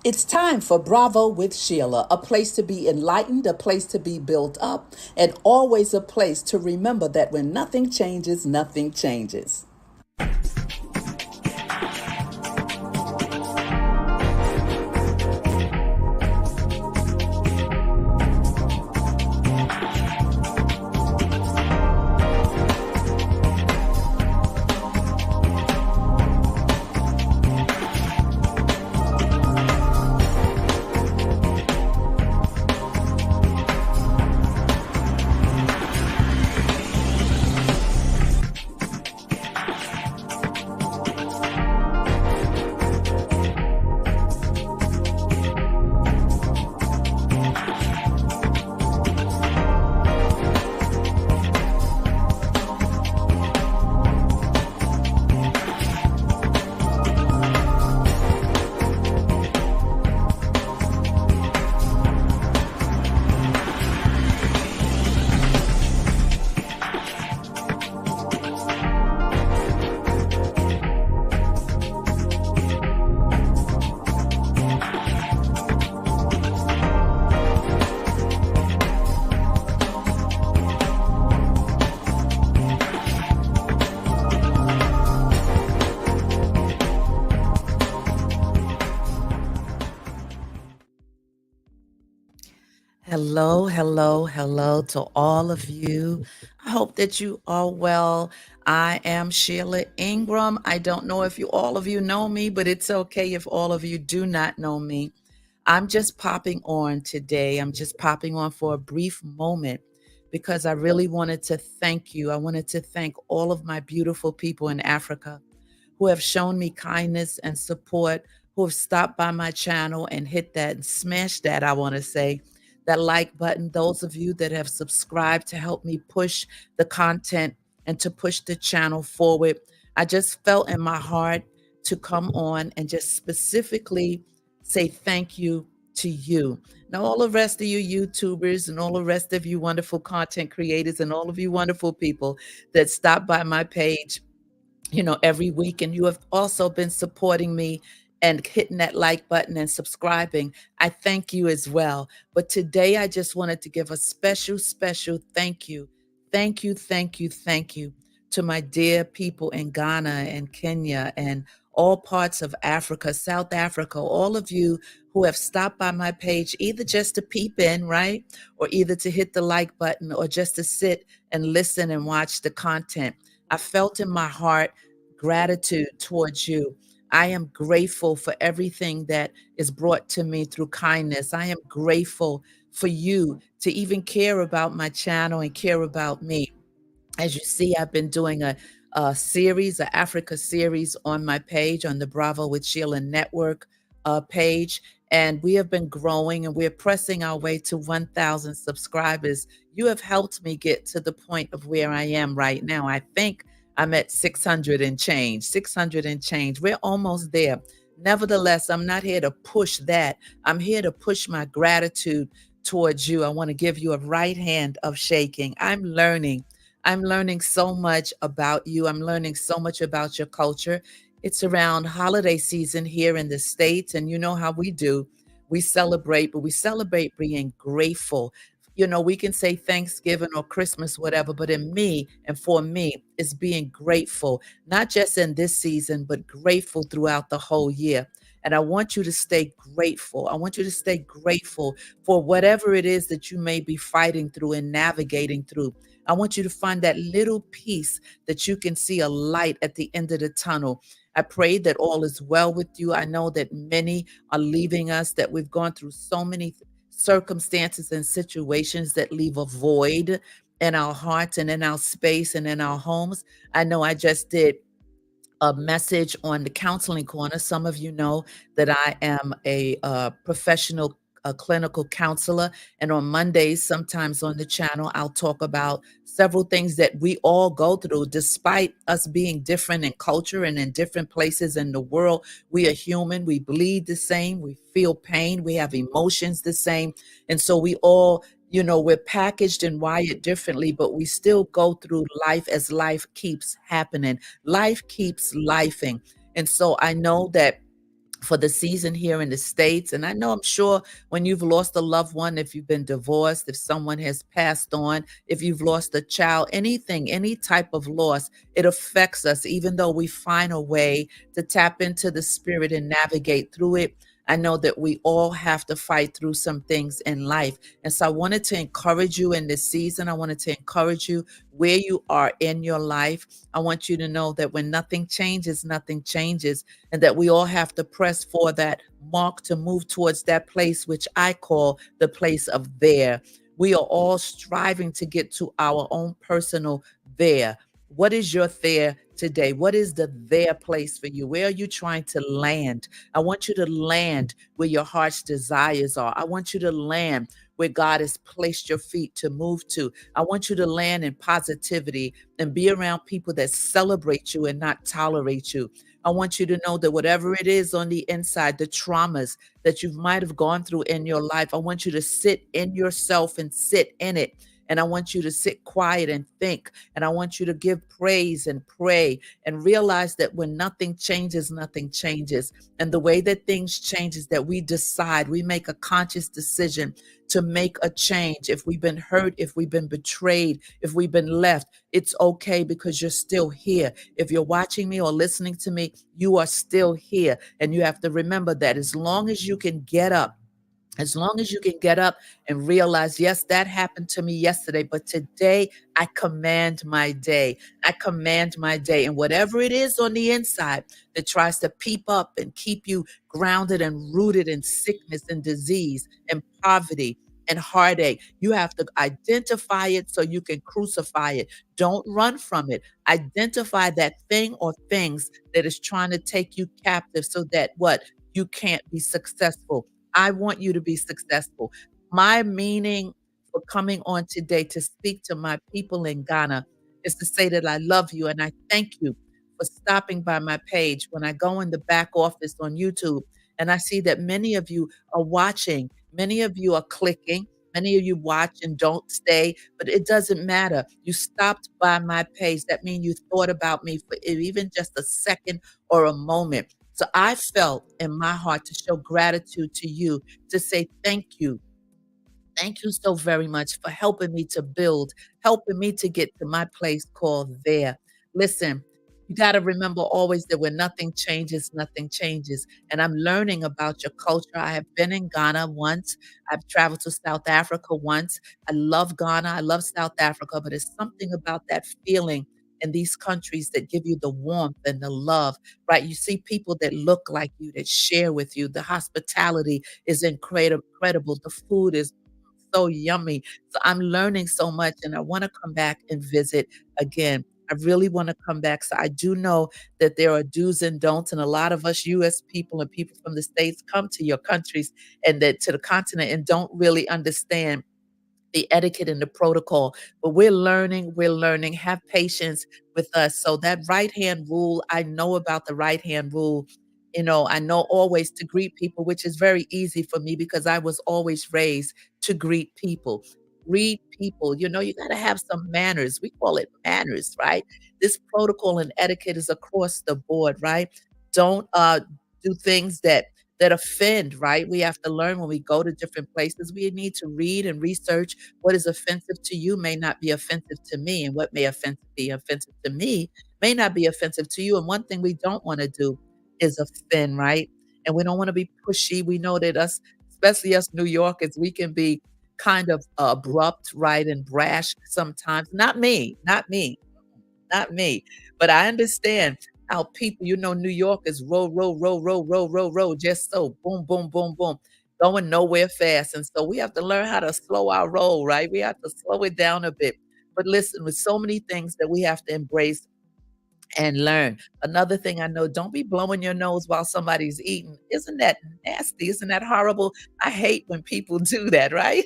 It's time for Bravo with Sheila, a place to be enlightened, a place to be built up, and always a place to remember that when nothing changes, nothing changes. Hello, hello, hello to all of you. I hope that you are well. I am Sheila Ingram. I don't know if all of you know me, but it's okay if all of you do not know me. I'm just popping on today. I'm just popping on for a brief moment because I really wanted to thank you. I wanted to thank all of my beautiful people in Africa who have shown me kindness and support, who have stopped by my channel and hit that and smashed that, I want to say, that like button. Those of you that have subscribed to help me push the content and to push the channel forward. I just felt in my heart to come on and just specifically say thank you to you. Now, all the rest of you YouTubers and all the rest of you wonderful content creators and all of you wonderful people that stop by my page, every week. And you have also been supporting me and hitting that like button and subscribing. I thank you as well. But today I just wanted to give a special, special thank you. Thank you, thank you, thank you to my dear people in Ghana and Kenya and all parts of Africa, South Africa, all of you who have stopped by my page, either just to peep in, right? Or either to hit the like button or just to sit and listen and watch the content. I felt in my heart gratitude towards you. I am grateful for everything that is brought to me through kindness. I am grateful for you to even care about my channel and care about me. As you see, I've been doing a series, an Africa series on my page, on the Bravo with Sheila Network page. And we have been growing and we're pressing our way to 1,000 subscribers. You have helped me get to the point of where I am right now. I think I'm at 600 and change, 600 and change. We're almost there. Nevertheless, I'm not here to push that. I'm here to push my gratitude towards you. I want to give you a right hand of shaking. I'm learning. I'm learning so much about you. I'm learning so much about your culture. It's around holiday season here in the States, and you know how we do. We celebrate, but we celebrate being grateful. We can say Thanksgiving or Christmas, whatever, but in me and for me, it's being grateful, not just in this season, but grateful throughout the whole year. And I want you to stay grateful. I want you to stay grateful for whatever it is that you may be fighting through and navigating through. I want you to find that little piece that you can see a light at the end of the tunnel. I pray that all is well with you. I know that many are leaving us, that we've gone through so many circumstances and situations that leave a void in our hearts and in our space and in our homes. I know I just did a message on the counseling corner. Some of you know that I am a professional clinical counselor. And on Mondays, sometimes on the channel, I'll talk about several things that we all go through, despite us being different in culture and in different places in the world. We are human. We bleed the same. We feel pain. We have emotions the same. And so we all, we're packaged and wired differently, but we still go through life as life keeps happening. Life keeps lifing. And so I know that for the season here in the States. And I know I'm sure when you've lost a loved one, if you've been divorced, if someone has passed on, if you've lost a child, anything, any type of loss, it affects us, even though we find a way to tap into the spirit and navigate through it. I know that we all have to fight through some things in life. And so I wanted to encourage you in this season. I wanted to encourage you where you are in your life. I want you to know that when nothing changes, nothing changes, and that we all have to press for that mark to move towards that place, which I call the place of there. We are all striving to get to our own personal there. What is your there today? What is the there place for you? Where are you trying to land? I want you to land where your heart's desires are. I want you to land where God has placed your feet to move to. I want you to land in positivity and be around people that celebrate you and not tolerate you. I want you to know that whatever it is on the inside, the traumas that you might have gone through in your life, I want you to sit in yourself and sit in it. And I want you to sit quiet and think. And I want you to give praise and pray and realize that when nothing changes, nothing changes. And the way that things change is that we decide, we make a conscious decision to make a change. If we've been hurt, if we've been betrayed, if we've been left, it's okay because you're still here. If you're watching me or listening to me, you are still here. And you have to remember that as long as you can get up, as long as you can get up and realize, yes, that happened to me yesterday, but today I command my day. I command my day. And whatever it is on the inside that tries to peep up and keep you grounded and rooted in sickness and disease and poverty and heartache, you have to identify it so you can crucify it. Don't run from it. Identify that thing or things that is trying to take you captive so that what? You can't be successful. I want you to be successful. My meaning for coming on today to speak to my people in Ghana is to say that I love you and I thank you for stopping by my page. When I go in the back office on YouTube and I see that many of you are watching, many of you are clicking, many of you watch and don't stay, but it doesn't matter. You stopped by my page. That means you thought about me for even just a second or a moment. So I felt in my heart to show gratitude to you, to say thank you. Thank you so very much for helping me to build, helping me to get to my place called there. Listen, you got to remember always that when nothing changes, nothing changes. And I'm learning about your culture. I have been in Ghana once. I've traveled to South Africa once. I love Ghana. I love South Africa, but it's something about that feeling in these countries that give you the warmth and the love, right? You see people that look like you, that share with you. The hospitality is incredible. The food is so yummy. So I'm learning so much and I want to come back and visit again. I really want to come back. So I do know that there are do's and don'ts, and a lot of us US people and people from the States come to your countries and that to the continent and don't really understand the etiquette and the protocol. But we're learning, we're learning. Have patience with us. So that right hand rule, I know about the right hand rule. You know, I know always to greet people, which is very easy for me because I was always raised to greet people. Greet people, you know, you got to have some manners. We call it manners, right? This protocol and etiquette is across the board, right? Don't do things that offend, right? We have to learn when we go to different places. We need to read and research what is offensive to you may not be offensive to me, and what may be offensive to me may not be offensive to you. And one thing we don't want to do is offend, right? And we don't want to be pushy. We know that us, especially us New Yorkers, we can be kind of abrupt, right, and brash sometimes. Not me, not me, not me. But I understand how people, you know, New Yorkers roll, just so boom, boom, boom, boom, going nowhere fast. And so we have to learn how to slow our roll, right? We have to slow it down a bit. But listen, with so many things that we have to embrace and learn. Another thing I know, don't be blowing your nose while somebody's eating. Isn't that nasty? Isn't that horrible? I hate when people do that, right?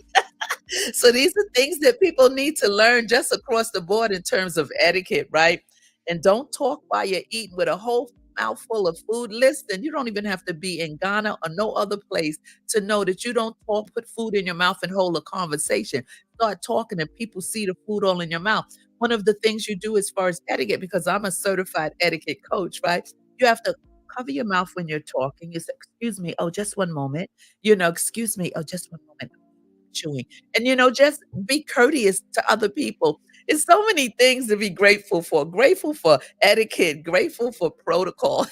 So these are things that people need to learn just across the board in terms of etiquette, right? And don't talk while you're eating with a whole mouthful of food. Listen, you don't even have to be in Ghana or no other place to know that you don't talk, put food in your mouth and hold a conversation. Start talking and people see the food all in your mouth. One of the things you do as far as etiquette, because I'm a certified etiquette coach, right? You have to cover your mouth when you're talking. You say, "Excuse me. Oh, just one moment." "Excuse me. Oh, just one moment. Chewing." And, just be courteous to other people. It's so many things to be grateful for. Grateful for etiquette, grateful for protocol,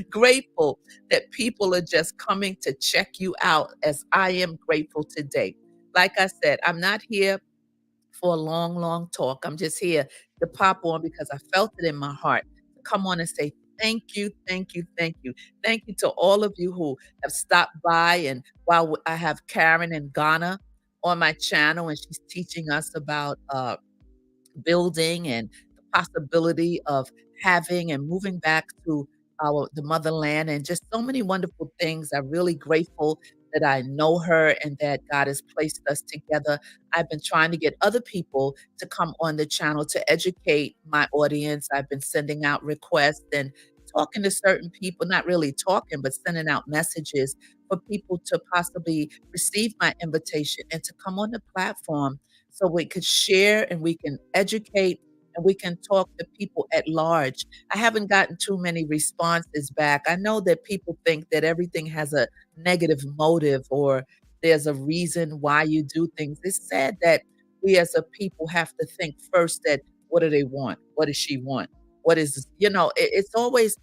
grateful that people are just coming to check you out as I am grateful today. Like I said, I'm not here for a long, long talk. I'm just here to pop on because I felt it in my heart to come on and say thank you, thank you, thank you. Thank you to all of you who have stopped by. And while I have Karen in Ghana on my channel, and she's teaching us about building and the possibility of having and moving back to the motherland and just so many wonderful things. I'm really grateful that I know her and that God has placed us together. I've been trying to get other people to come on the channel to educate my audience. I've been sending out requests and talking to certain people, not really talking, but sending out messages for people to possibly receive my invitation and to come on the platform so we could share and we can educate and we can talk to people at large. I haven't gotten too many responses back. I know that people think that everything has a negative motive or there's a reason why you do things. It's sad that we as a people have to think first that what do they want? What does she want? What is, it's always,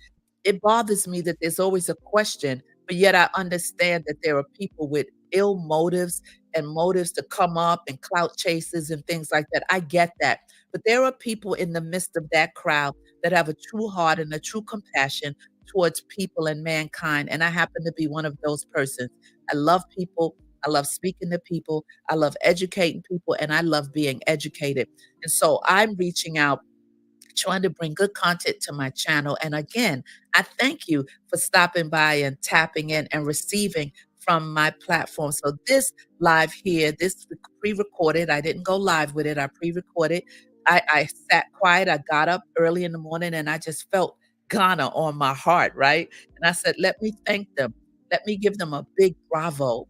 it bothers me that there's always a question, but yet I understand that there are people with ill motives and motives to come up and clout chases and things like that. I get that. But there are people in the midst of that crowd that have a true heart and a true compassion towards people and mankind. And I happen to be one of those persons. I love people. I love speaking to people. I love educating people and I love being educated. And so I'm reaching out trying to bring good content to my channel. And again, I thank you for stopping by and tapping in and receiving from my platform. So this live here, this pre-recorded, I didn't go live with it. I pre-recorded. I sat quiet. I got up early in the morning and I just felt Ghana on my heart, right? And I said, let me thank them. Let me give them a big bravo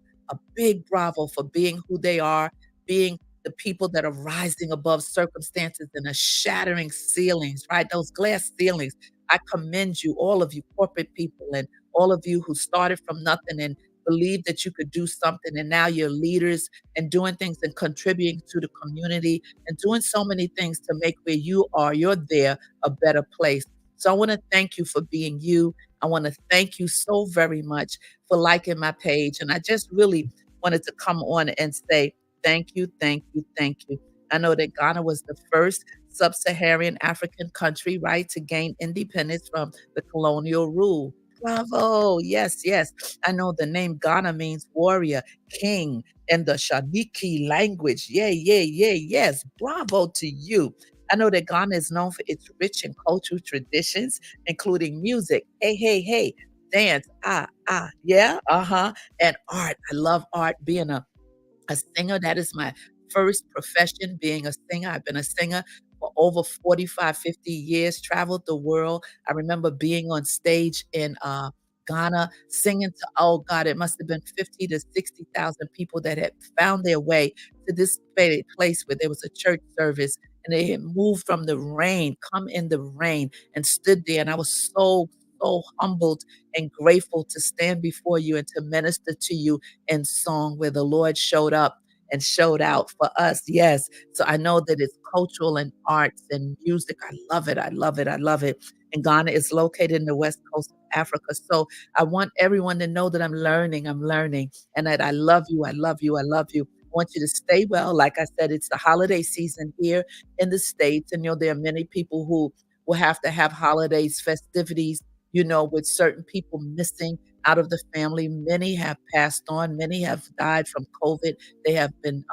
for being who they are, being the people that are rising above circumstances and are shattering ceilings, right? Those glass ceilings. I commend you, all of you corporate people and all of you who started from nothing and believed that you could do something. And now you're leaders and doing things and contributing to the community and doing so many things to make where you are, you're there, a better place. So I want to thank you for being you. I want to thank you so very much for liking my page. And I just really wanted to come on and say, thank you, thank you, thank you. I know that Ghana was the first sub-Saharan African country, right, to gain independence from the colonial rule. Bravo. Yes, yes. I know the name Ghana means warrior, king, in the Shaniki language. Yeah, yeah, yeah, yes. Bravo to you. I know that Ghana is known for its rich and cultural traditions, including music. Hey, hey, hey. Dance. Ah, ah. Yeah. Uh-huh. And art. I love art. Being a singer. That is my first profession, being a singer. I've been a singer for over 45, 50 years, traveled the world. I remember being on stage in Ghana, singing to, oh God, it must have been 50 to 60,000 people that had found their way to this place where there was a church service and they had moved from the rain, come in the rain and stood there. And I was so humbled and grateful to stand before you and to minister to you in song where the Lord showed up and showed out for us. Yes. So I know that it's cultural and arts and music. I love it. I love it. I love it. And Ghana is located in the west coast of Africa. So I want everyone to know that I'm learning, and that I love you. I love you. I love you. I want you to stay well. Like I said, it's the holiday season here in the States. And, there are many people who will have to have holidays, festivities, with certain people missing out of the family. Many have passed on. Many have died from COVID. They have been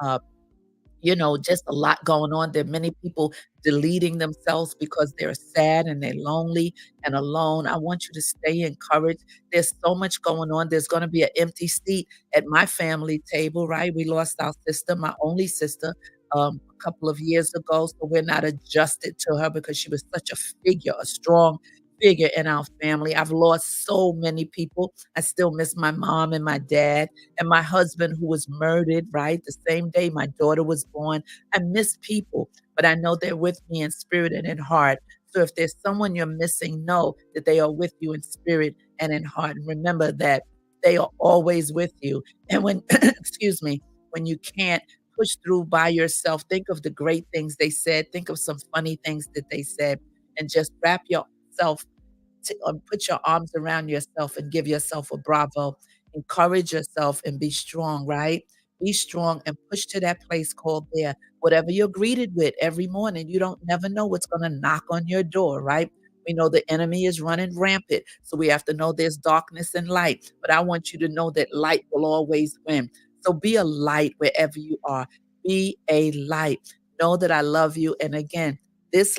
just a lot going on. There are many people deleting themselves because they're sad and they're lonely and alone. I want you to stay encouraged. There's so much going on. There's going to be an empty seat at my family table, right? We lost our sister, my only sister, a couple of years ago. So we're not adjusted to her because she was such a figure, a strong figure in our family. I've lost so many people. I still miss my mom and my dad and my husband who was murdered, right? The same day my daughter was born. I miss people, but I know they're with me in spirit and in heart. So if there's someone you're missing, know that they are with you in spirit and in heart. And remember that they are always with you. And when, excuse me, when you can't push through by yourself, think of the great things they said. Think of some funny things that they said, and just wrap yourself put your arms around yourself and give yourself a bravo. Encourage yourself and be strong, right? Be strong and push to that place called there. Whatever you're greeted with every morning, you don't never know what's going to knock on your door, right? We know the enemy is running rampant, so we have to know there's darkness and light. But I want you to know that light will always win. So be a light wherever you are. Be a light. Know that I love you. And again, this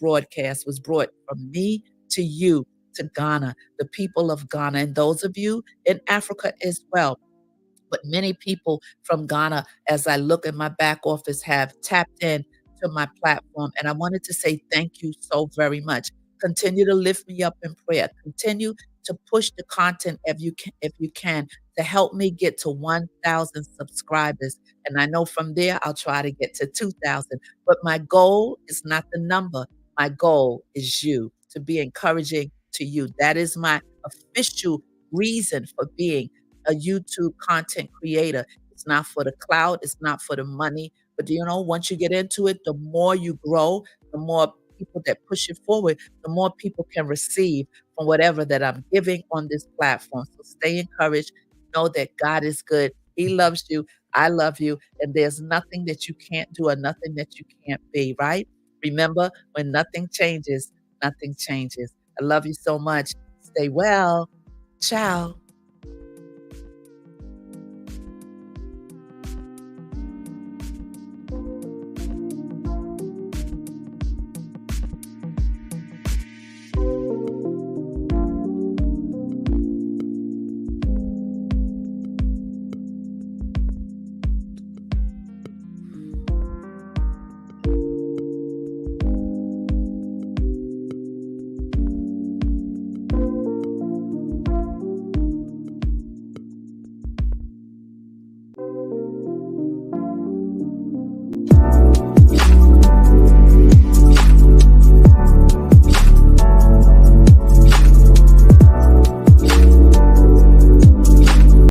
broadcast was brought from me to you, to Ghana, the people of Ghana, and those of you in Africa as well. But many people from Ghana, as I look at my back office, have tapped in to my platform. And I wanted to say thank you so very much. Continue to lift me up in prayer. Continue to push the content if you can to help me get to 1,000 subscribers. And I know from there I'll try to get to 2,000. But my goal is not the number. My goal is you, to be encouraging to you. That is my official reason for being a YouTube content creator. It's not for the cloud, it's not for the money. But you know, once you get into it, the more you grow, the more people that push it forward, the more people can receive from whatever that I'm giving on this platform. So stay encouraged. Know that God is good. He loves you. I love you. And there's nothing that you can't do or nothing that you can't be, right? Remember, when nothing changes, nothing changes. I love you so much. Stay well. Ciao.